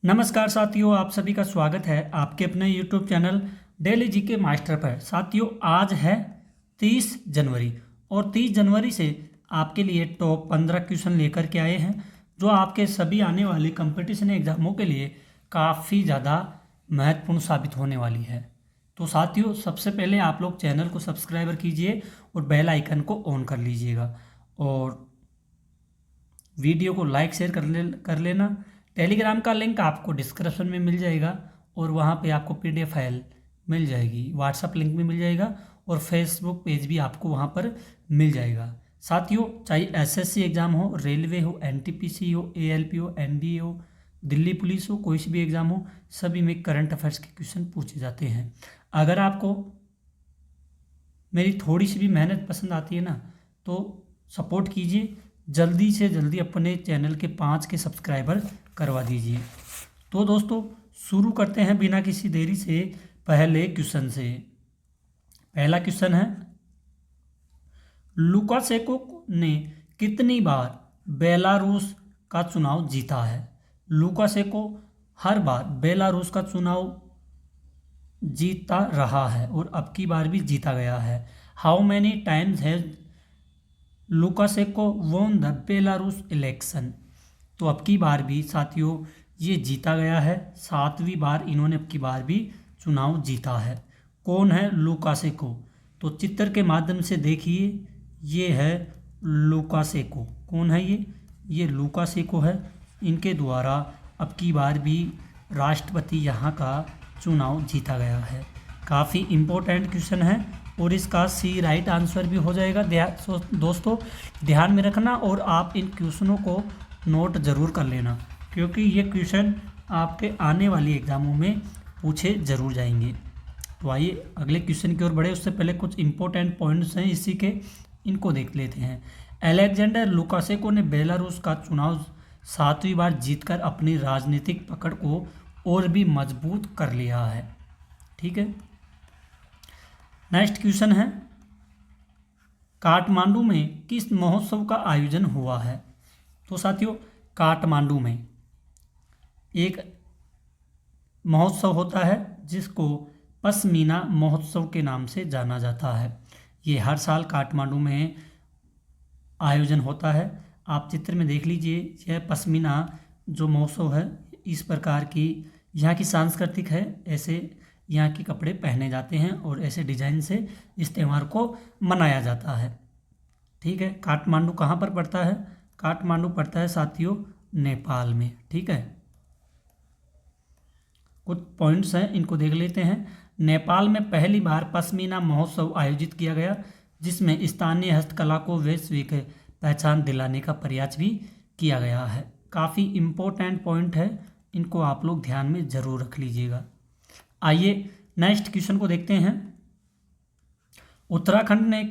नमस्कार साथियों, आप सभी का स्वागत है आपके अपने YouTube channel daily GK master पर। साथियों, आज है 30 जनवरी और 30 जनवरी से आपके लिए टॉप 15 क्वेश्चन लेकर के आए हैं जो आपके सभी आने वाले कंपटीशन एग्जामों के लिए काफ़ी ज़्यादा महत्वपूर्ण साबित होने वाली है। तो साथियों, सबसे पहले आप लोग चैनल को सब्सक्राइबर कीजिए और बेल आइकन को ऑन कर लीजिएगा और वीडियो को लाइक शेयर कर लेना। टेलीग्राम का लिंक आपको डिस्क्रिप्शन में मिल जाएगा और वहाँ पे आपको PDF फाइल मिल जाएगी, व्हाट्सअप लिंक भी मिल जाएगा और फेसबुक पेज भी आपको वहाँ पर मिल जाएगा। साथियों, चाहे SSC एग्ज़ाम हो, रेलवे हो, NTPC हो, ALP हो, NDA हो, दिल्ली पुलिस हो, कोई सी भी एग्ज़ाम हो, सभी में करंट अफेयर्स के क्वेश्चन पूछे जाते हैं। अगर आपको मेरी थोड़ी सी भी मेहनत पसंद आती है ना, तो सपोर्ट कीजिए, जल्दी से जल्दी अपने चैनल के 5 के सब्सक्राइबर करवा दीजिए। तो दोस्तों, शुरू करते हैं बिना किसी देरी से पहले क्वेश्चन से। पहला क्वेश्चन है, लुकाशेंको ने कितनी बार बेलारूस का चुनाव जीता है? लुकाशेंको हर बार बेलारूस का चुनाव जीता रहा है और अब की बार भी जीता गया है। How many times has Lukashenko won the Belarus election? तो अब की बार भी साथियों ये जीता गया है, 7वीं बार इन्होंने अब की बार भी चुनाव जीता है। कौन है लुकाशेंको? तो चित्र के माध्यम से देखिए, ये है लुकाशेंको। कौन है ये लुकाशेंको है। इनके द्वारा अब की बार भी राष्ट्रपति यहाँ का चुनाव जीता गया है। काफ़ी इम्पोर्टेंट क्वेश्चन है और इसका सी राइट आंसर भी हो जाएगा। दोस्तों, ध्यान में रखना और आप इन क्वेश्चनों को नोट ज़रूर कर लेना, क्योंकि ये क्वेश्चन आपके आने वाली एग्ज़ामों में पूछे ज़रूर जाएंगे। तो आइए अगले क्वेश्चन की ओर बढ़े, उससे पहले कुछ इंपॉर्टेंट पॉइंट्स हैं इसी के, इनको देख लेते हैं। अलेक्जेंडर लुकाशेंको ने बेलारूस का चुनाव 7वीं बार जीतकर अपनी राजनीतिक पकड़ को और भी मजबूत कर लिया है। ठीक है। नेक्स्ट क्वेश्चन है, काठमांडू में किस महोत्सव का आयोजन हुआ है? तो साथियों, काठमांडू में एक महोत्सव होता है जिसको पश्मीना महोत्सव के नाम से जाना जाता है। ये हर साल काठमांडू में आयोजन होता है। आप चित्र में देख लीजिए, यह पश्मीना जो महोत्सव है, इस प्रकार की यहाँ की सांस्कृतिक है। ऐसे यहाँ के कपड़े पहने जाते हैं और ऐसे डिजाइन से इस त्यौहार को मनाया जाता है। ठीक है। काठमांडू कहाँ पर पड़ता है? काठमांडू पड़ता है साथियों नेपाल में। ठीक है। कुछ पॉइंट्स हैं, इनको देख लेते हैं। नेपाल में पहली बार पश्मीना महोत्सव आयोजित किया गया, जिसमें स्थानीय हस्तकला को वैश्विक पहचान दिलाने का प्रयास भी किया गया है। काफ़ी इम्पोर्टेंट पॉइंट है, इनको आप लोग ध्यान में ज़रूर रख लीजिएगा। आइए नेक्स्ट क्वेश्चन को देखते हैं। उत्तराखंड ने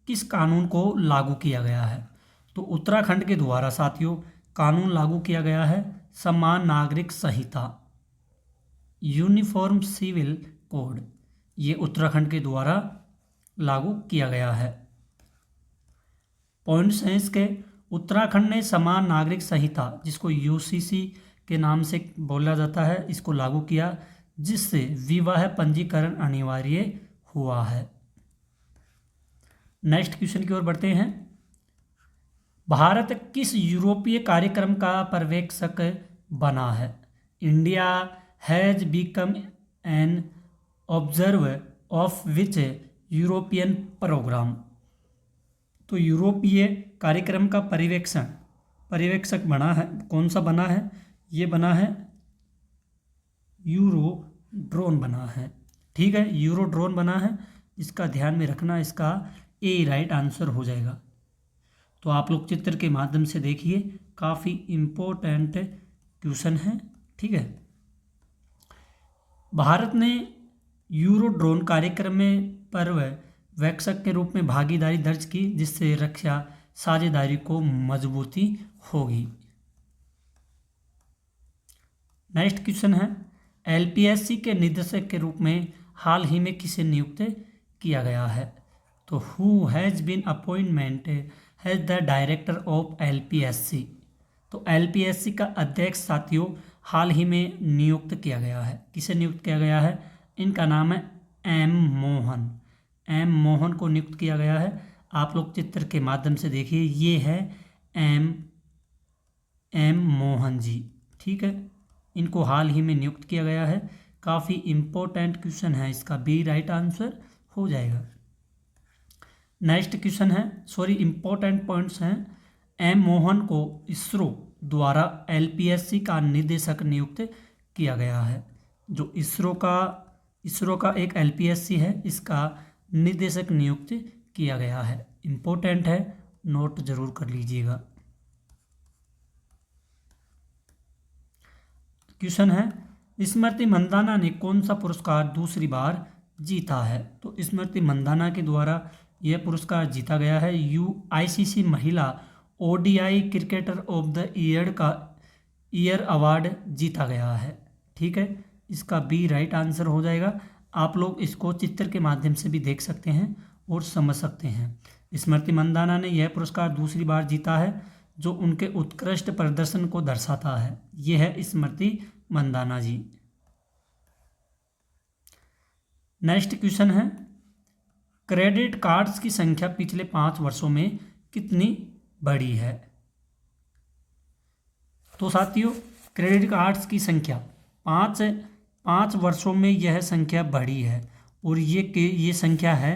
किस कानून को लागू किया गया है? तो उत्तराखंड के द्वारा साथियों कानून लागू किया गया है समान नागरिक संहिता, यूनिफॉर्म सिविल कोड। ये उत्तराखंड के द्वारा लागू किया गया है। पॉइंट्स हैं इसके, उत्तराखंड ने समान नागरिक संहिता, जिसको UCC के नाम से बोला जाता है, इसको लागू किया, जिससे विवाह पंजीकरण अनिवार्य हुआ है। नेक्स्ट क्वेश्चन की ओर बढ़ते हैं। भारत किस यूरोपीय कार्यक्रम का पर्यवेक्षक बना है? India has become an observer of which European program? तो यूरोपीय कार्यक्रम का पर्यवेक्षक बना है, कौन सा बना है? ये बना है यूरोड्रोन बना है। ठीक है, यूरोड्रोन बना है। इसका ध्यान में रखना, इसका ए राइट आंसर हो जाएगा। तो आप लोग चित्र के माध्यम से देखिए, काफ़ी इम्पोर्टेंट क्वेश्चन है। ठीक है। भारत ने यूरोड्रोन कार्यक्रम में पर्यवेक्षक के रूप में भागीदारी दर्ज की, जिससे रक्षा साझेदारी को मजबूती होगी। नेक्स्ट क्वेश्चन है, LPSC के निदेशक के रूप में हाल ही में किसे नियुक्त किया गया है? तो who has been appointment has the director of LPSC? तो LPSC का अध्यक्ष साथियों हाल ही में नियुक्त किया गया है। किसे नियुक्त किया गया है? इनका नाम है एम मोहन। एम मोहन को नियुक्त किया गया है। आप लोग चित्र के माध्यम से देखिए, ये है एम मोहन जी, ठीक है। इनको हाल ही में नियुक्त किया गया है। काफ़ी इम्पोर्टेंट क्वेश्चन है, इसका बी राइट आंसर हो जाएगा। नेक्स्ट क्वेश्चन है, सॉरी इम्पोर्टेंट पॉइंट्स हैं। एम मोहन को इसरो द्वारा एलपीएससी का निदेशक नियुक्त किया गया है। जो इसरो का एक एलपीएससी है, इसका निदेशक नियुक्त किया गया है। इम्पोर्टेंट है, नोट जरूर कर लीजिएगा। क्वेश्चन है, स्मृति मंदाना ने कौन सा पुरस्कार दूसरी बार जीता है? तो स्मृति मंदाना के द्वारा यह पुरस्कार जीता गया है। आईसीसी महिला ODI cricketer of the year award जीता गया है, ठीक है। इसका बी राइट आंसर हो जाएगा। आप लोग इसको चित्र के माध्यम से भी देख सकते हैं और समझ सकते हैं। स्मृति मंदाना ने यह पुरस्कार दूसरी बार जीता है, जो उनके उत्कृष्ट प्रदर्शन को दर्शाता है। यह है स्मृति मंदाना जी। नेक्स्ट क्वेश्चन है, क्रेडिट कार्ड्स की संख्या पिछले 5 वर्षों में कितनी बढ़ी है? तो साथियों, क्रेडिट कार्ड्स की संख्या 5 वर्षों में यह संख्या बढ़ी है, और ये संख्या है,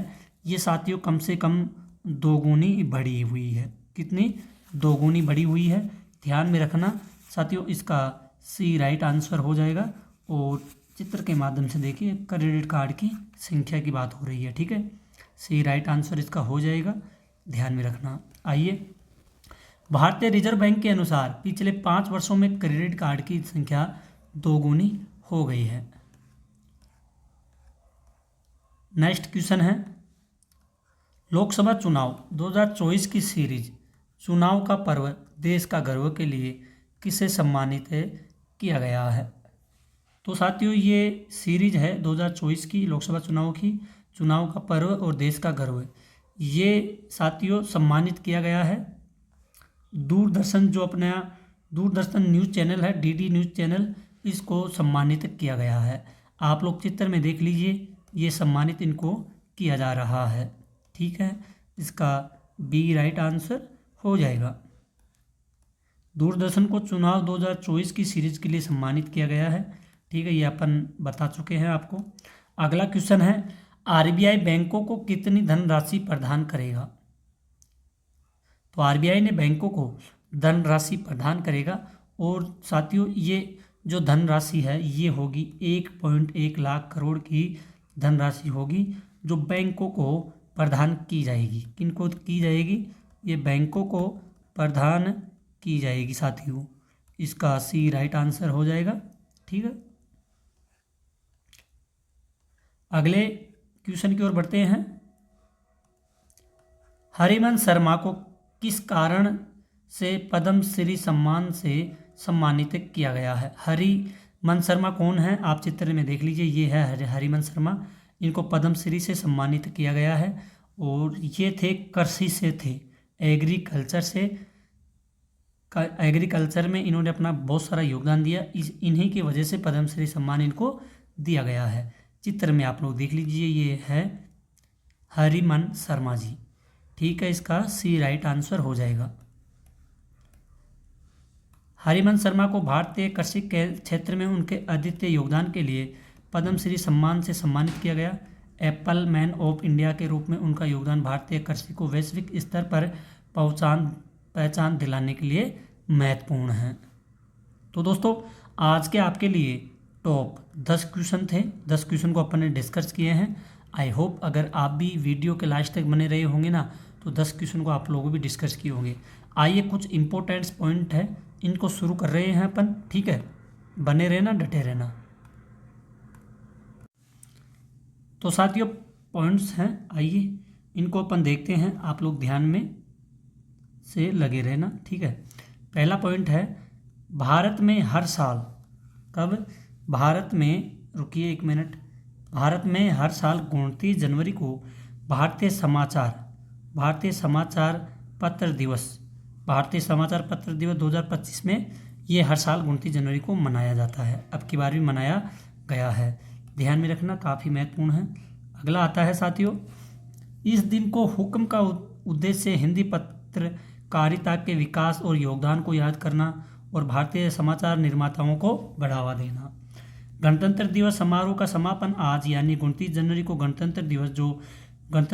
ये साथियों कम से कम दोगुनी बढ़ी हुई है। कितनी? दोगुनी बढ़ी हुई है। ध्यान में रखना साथियों, इसका सी राइट आंसर हो जाएगा। और चित्र के माध्यम से देखिए, क्रेडिट कार्ड की संख्या की बात हो रही है, ठीक है। सी राइट आंसर इसका हो जाएगा, ध्यान में रखना। आइए, भारतीय रिजर्व बैंक के अनुसार पिछले 5 वर्षों में क्रेडिट कार्ड की संख्या दोगुनी हो गई है। नेक्स्ट क्वेश्चन है, लोकसभा चुनाव 2024 की सीरीज चुनाव का पर्व देश का गर्व के लिए किसे सम्मानित किया गया है? तो साथियों, ये सीरीज है 2024 की लोकसभा चुनाव की, चुनाव का पर्व और देश का गर्व। ये साथियों सम्मानित किया गया है दूरदर्शन, जो अपना दूरदर्शन न्यूज़ चैनल है, डीडी न्यूज़ चैनल, इसको सम्मानित किया गया है। आप लोग चित्र में देख लीजिए, ये सम्मानित इनको किया जा रहा है, ठीक है। इसका बी राइट आंसर हो जाएगा। दूरदर्शन को चुनाव 2024 की सीरीज के लिए सम्मानित किया गया है, ठीक है। ये अपन बता चुके हैं आपको। अगला क्वेश्चन है, आरबीआई बैंकों को कितनी धनराशि प्रदान करेगा? तो आरबीआई ने बैंकों को धनराशि प्रदान करेगा, और साथियों ये जो धनराशि है ये होगी 1.1 लाख करोड़ की धनराशि होगी, जो बैंकों को प्रदान की जाएगी। किनको की जाएगी? ये बैंकों को प्रदान की जाएगी साथियों। इसका सी राइट आंसर हो जाएगा, ठीक है। अगले क्वेश्चन की ओर बढ़ते हैं। हरिवंश शर्मा को किस कारण से पद्म श्री सम्मान से सम्मानित किया गया है? हरिवंश शर्मा कौन है? आप चित्र में देख लीजिए, ये है हरिवंश शर्मा। इनको पद्म श्री से सम्मानित किया गया है, और ये थे कृषि से थे, एग्रीकल्चर में इन्होंने अपना बहुत सारा योगदान दिया। इन्हीं की वजह से पद्म श्री सम्मान इनको दिया गया है। चित्र में आप लोग देख लीजिए, ये है हरिवंश शर्मा जी, ठीक है। इसका सी राइट आंसर हो जाएगा। हरिवंश शर्मा को भारतीय कृषि के क्षेत्र में उनके अद्वितीय योगदान के लिए पद्म श्री सम्मान से सम्मानित किया गया। एप्पल मैन ऑफ इंडिया के रूप में उनका योगदान भारतीय कृषि को वैश्विक स्तर पर पहचान दिलाने के लिए महत्वपूर्ण है। तो दोस्तों, आज के आपके लिए टॉप 10 क्वेश्चन थे। 10 क्वेश्चन को अपन ने डिस्कस किए हैं। आई होप अगर आप भी वीडियो के लास्ट तक बने रहे होंगे ना, तो 10 क्वेश्चन को आप लोगों भी डिस्कस किए होंगे। आइए, कुछ इंपॉर्टेंट पॉइंट है, इनको शुरू कर रहे हैं अपन, ठीक है। बने रहना, डटे रहना। तो साथियों, पॉइंट्स हैं, आइए इनको अपन देखते हैं। आप लोग ध्यान में से लगे रहना, ठीक है। पहला पॉइंट है, भारत में हर साल, कब? भारत में, रुकिए 1 मिनट, भारत में हर साल 29 जनवरी को भारतीय समाचार पत्र दिवस 2025 में ये हर साल 29 जनवरी को मनाया जाता है, अब की बार भी मनाया गया है। ध्यान में रखना, काफ़ी महत्वपूर्ण है। अगला आता है साथियों, इस दिन को हुक्म का उद्देश्य हिंदी पत्रकारिता के विकास और योगदान को याद करना और भारतीय समाचार निर्माताओं को बढ़ावा देना। गणतंत्र दिवस समारोह का समापन आज यानी 29 जनवरी को गणतंत्र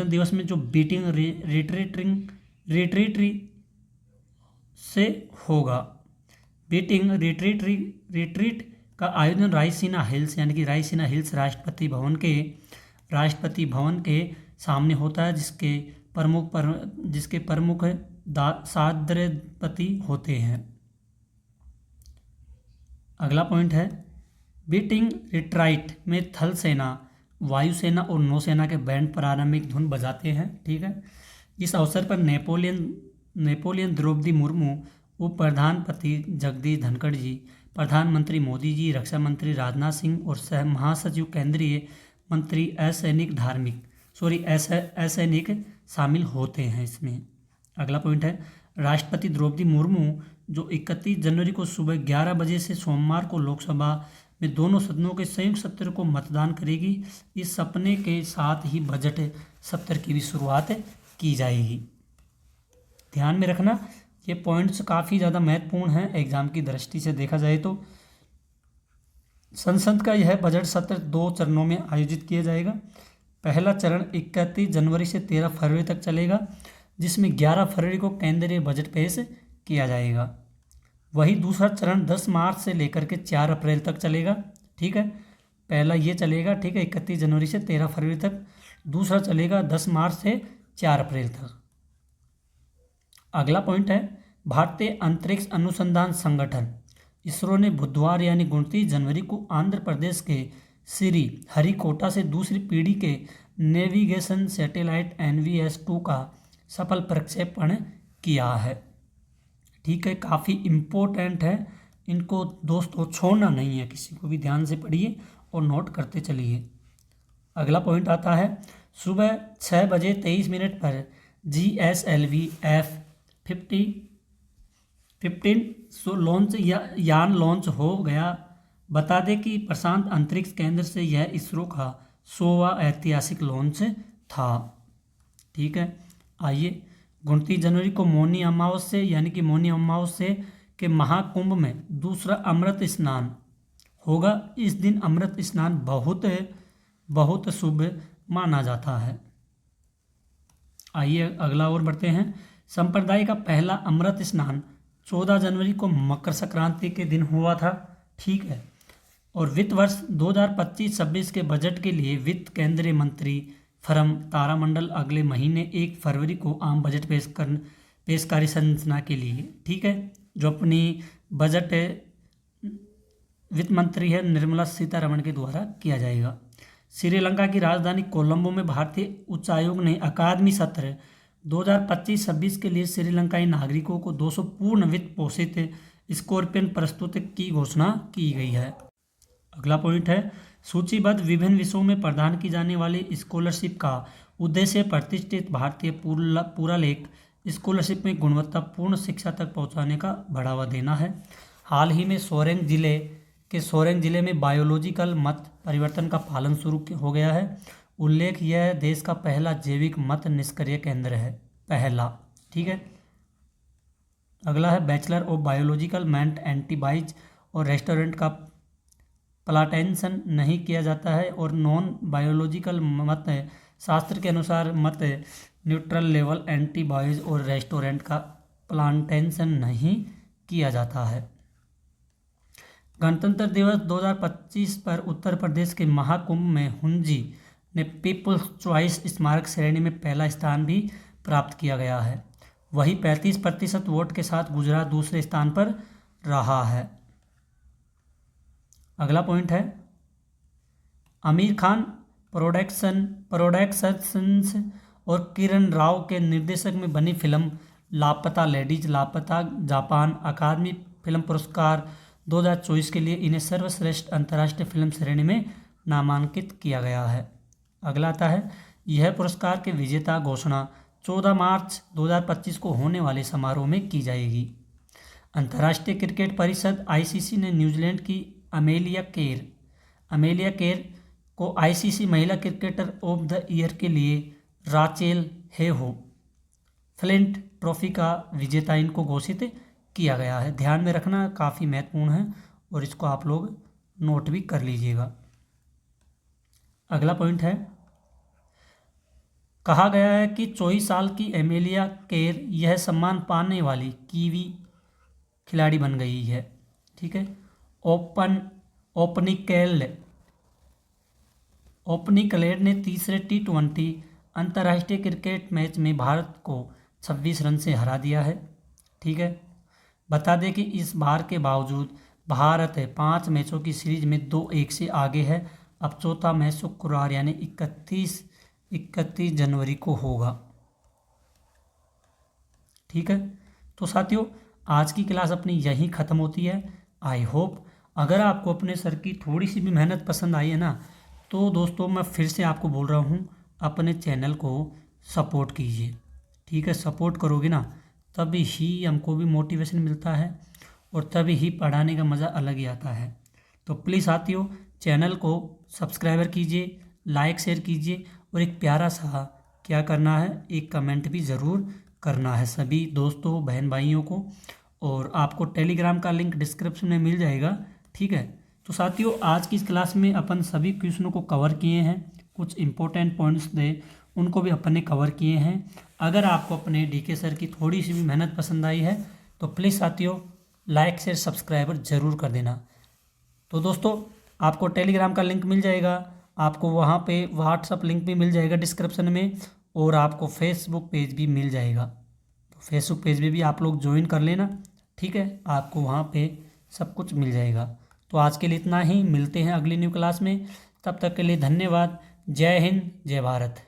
दिवस में जो बीटिंग रिट्रीटरी से होगा। बीटिंग रिट्रीट का आयोजन रायसीना हिल्स यानी कि रायसीना हिल्स राष्ट्रपति भवन के सामने होता है, जिसके प्रमुख साद्रपति होते हैं। अगला पॉइंट है, बीटिंग रिट्राइट में थल सेना, वायुसेना और नौसेना के बैंड प्रारंभिक धुन बजाते हैं। ठीक है। इस अवसर पर नेपोलियन द्रौपदी मुर्मू, उप प्रधानपति जगदीश धनखड़ जी, प्रधानमंत्री मोदी जी, रक्षा मंत्री राजनाथ सिंह और सह महासचिव केंद्रीय मंत्री असैनिक शामिल होते हैं इसमें। अगला पॉइंट है, राष्ट्रपति द्रौपदी मुर्मू जो 31 जनवरी को सुबह 11 बजे से सोमवार को लोकसभा में दोनों सदनों के संयुक्त सत्र को मतदान करेगी। इस सपने के साथ ही बजट सत्र की भी शुरुआत की जाएगी। ध्यान में रखना, ये पॉइंट्स काफ़ी ज़्यादा महत्वपूर्ण हैं एग्जाम की दृष्टि से देखा जाए तो। संसद का यह बजट सत्र 2 चरणों में आयोजित किया जाएगा। पहला चरण 31 जनवरी से 13 फरवरी तक चलेगा, जिसमें 11 फरवरी को केंद्रीय बजट पेश किया जाएगा। वही दूसरा चरण 10 मार्च से लेकर के 4 अप्रैल तक चलेगा। ठीक है, पहला ये चलेगा, ठीक है, 31 जनवरी से 13 फरवरी तक। दूसरा चलेगा 10 मार्च से 4 अप्रैल तक। अगला पॉइंट है, भारतीय अंतरिक्ष अनुसंधान संगठन इसरो ने बुधवार यानी 29 जनवरी को आंध्र प्रदेश के श्री हरिकोटा से दूसरी पीढ़ी के नेविगेशन सैटेलाइट NVS-2 का सफल प्रक्षेपण किया है। ठीक है, काफ़ी इम्पोर्टेंट है, इनको दोस्तों छोड़ना नहीं है, किसी को भी ध्यान से पढ़िए और नोट करते चलिए। अगला पॉइंट आता है, सुबह 6 बजे 23 मिनट पर GSLV F-15 यान लॉन्च हो गया। बता दें कि प्रशांत अंतरिक्ष केंद्र से यह इसरो का 100वां ऐतिहासिक लॉन्च था। ठीक है, आइए 29 जनवरी को मौनी अमावस्या यानी कि मौनी अमावस्या के महाकुंभ में दूसरा अमृत स्नान होगा। इस दिन अमृत स्नान बहुत शुभ माना जाता है। आइए अगला और बढ़ते हैं, संप्रदाय का पहला अमृत स्नान 14 जनवरी को मकर संक्रांति के दिन हुआ था। ठीक है, और वित्त वर्ष 2025-26 के बजट के लिए वित्त केंद्रीय मंत्री फर्म तारामंडल अगले महीने 1 फरवरी को आम बजट पेशकारी संरचना के लिए, ठीक है, जो अपनी बजट वित्त मंत्री है निर्मला सीतारमण के द्वारा किया जाएगा। श्रीलंका की राजधानी कोलंबो में भारतीय उच्चायोग ने अकादमी सत्र 2025-26 के लिए श्रीलंकाई नागरिकों को 200 पूर्ण वित्त पोषित स्कॉर्पियन प्रस्तुत की घोषणा की गई है। अगला पॉइंट है, सूचीबद्ध विभिन्न विषयों में प्रदान की जाने वाली स्कॉलरशिप का उद्देश्य प्रतिष्ठित भारतीय पुरालेख स्कॉलरशिप में गुणवत्तापूर्ण शिक्षा तक पहुंचाने का बढ़ावा देना है। हाल ही में सोरेंग जिले में बायोलॉजिकल मत परिवर्तन का पालन शुरू हो गया है। उल्लेख यह देश का पहला जैविक मत निष्क्रिय केंद्र है, पहला। ठीक है, अगला है, bachelor of biological meant antibodies और रेस्टोरेंट का प्लाटेंशन नहीं किया जाता है और नॉन बायोलॉजिकल मत शास्त्र के अनुसार मत न्यूट्रल लेवल एंटीबॉडीज और रेस्टोरेंट का प्लांटेशन नहीं किया जाता है। गणतंत्र दिवस 2025 पर उत्तर प्रदेश के महाकुंभ में हुंजी ने पीपल्स चॉइस स्मारक श्रेणी में पहला स्थान भी प्राप्त किया गया है। वही 35% वोट के साथ गुजरात दूसरे स्थान पर रहा है। अगला पॉइंट है, आमिर खान प्रोडक्शंस और किरण राव के निर्देशक में बनी फिल्म लापता लेडीज लापता जापान अकादमी फिल्म पुरस्कार 2024 के लिए इन्हें सर्वश्रेष्ठ अंतर्राष्ट्रीय फिल्म श्रेणी में नामांकित किया गया है। अगला आता है, यह पुरस्कार के विजेता घोषणा 14 मार्च 2025 को होने वाले समारोह में की जाएगी। अंतर्राष्ट्रीय क्रिकेट परिषद आईसीसी ने न्यूजीलैंड की अमेलिया केर को आईसीसी महिला क्रिकेटर ऑफ द ईयर के लिए राचेल हेहो फ्लिंट ट्रॉफी का विजेता इनको घोषित किया गया है। ध्यान में रखना, काफ़ी महत्वपूर्ण है और इसको आप लोग नोट भी कर लीजिएगा। अगला पॉइंट है, कहा गया है कि 24 साल की एमेलिया केर यह सम्मान पाने वाली कीवी खिलाड़ी बन गई है। ठीक है। ओपनिकलेड ने तीसरे T20 अंतर्राष्ट्रीय क्रिकेट मैच में भारत को 26 रन से हरा दिया है। ठीक है। बता दें कि इस बार के बावजूद भारत 5 मैचों की सीरीज में 2-1 से आगे है। अब चौथा मैच शुक्रवार यानी 31 जनवरी को होगा। ठीक है। तो साथियों, आज की क्लास अपनी यहीं ख़त्म होती है। आई होप अगर आपको अपने सर की थोड़ी सी भी मेहनत पसंद आई है ना, तो दोस्तों मैं फिर से आपको बोल रहा हूँ, अपने चैनल को सपोर्ट कीजिए। ठीक है। सपोर्ट करोगे ना, तभी ही हमको भी मोटिवेशन मिलता है और तभी ही पढ़ाने का मज़ा अलग ही आता है। तो प्लीज़ साथियों, चैनल को सब्सक्राइबर कीजिए, लाइक शेयर कीजिए और एक प्यारा सा क्या करना है, एक कमेंट भी ज़रूर करना है सभी दोस्तों बहन भाइयों को। और आपको टेलीग्राम का लिंक डिस्क्रिप्शन में मिल जाएगा। ठीक है। तो साथियों, आज की इस क्लास में अपन सभी क्वेश्चनों को कवर किए हैं। कुछ इंपॉर्टेंट पॉइंट्स थे, उनको भी अपन ने कवर किए हैं। अगर आपको अपने डीके सर की थोड़ी सी भी मेहनत पसंद आई है तो प्लीज़ साथियों लाइक शेयर सब्सक्राइबर ज़रूर कर देना। तो दोस्तों, आपको टेलीग्राम का लिंक मिल जाएगा, आपको वहाँ पे व्हाट्सअप लिंक भी मिल जाएगा डिस्क्रिप्शन में, और आपको फेसबुक पेज भी मिल जाएगा। तो फेसबुक पेज में भी आप लोग ज्वाइन कर लेना। ठीक है। आपको वहाँ पे सब कुछ मिल जाएगा। तो आज के लिए इतना ही, मिलते हैं अगली न्यू क्लास में। तब तक के लिए धन्यवाद। जय हिंद, जय भारत।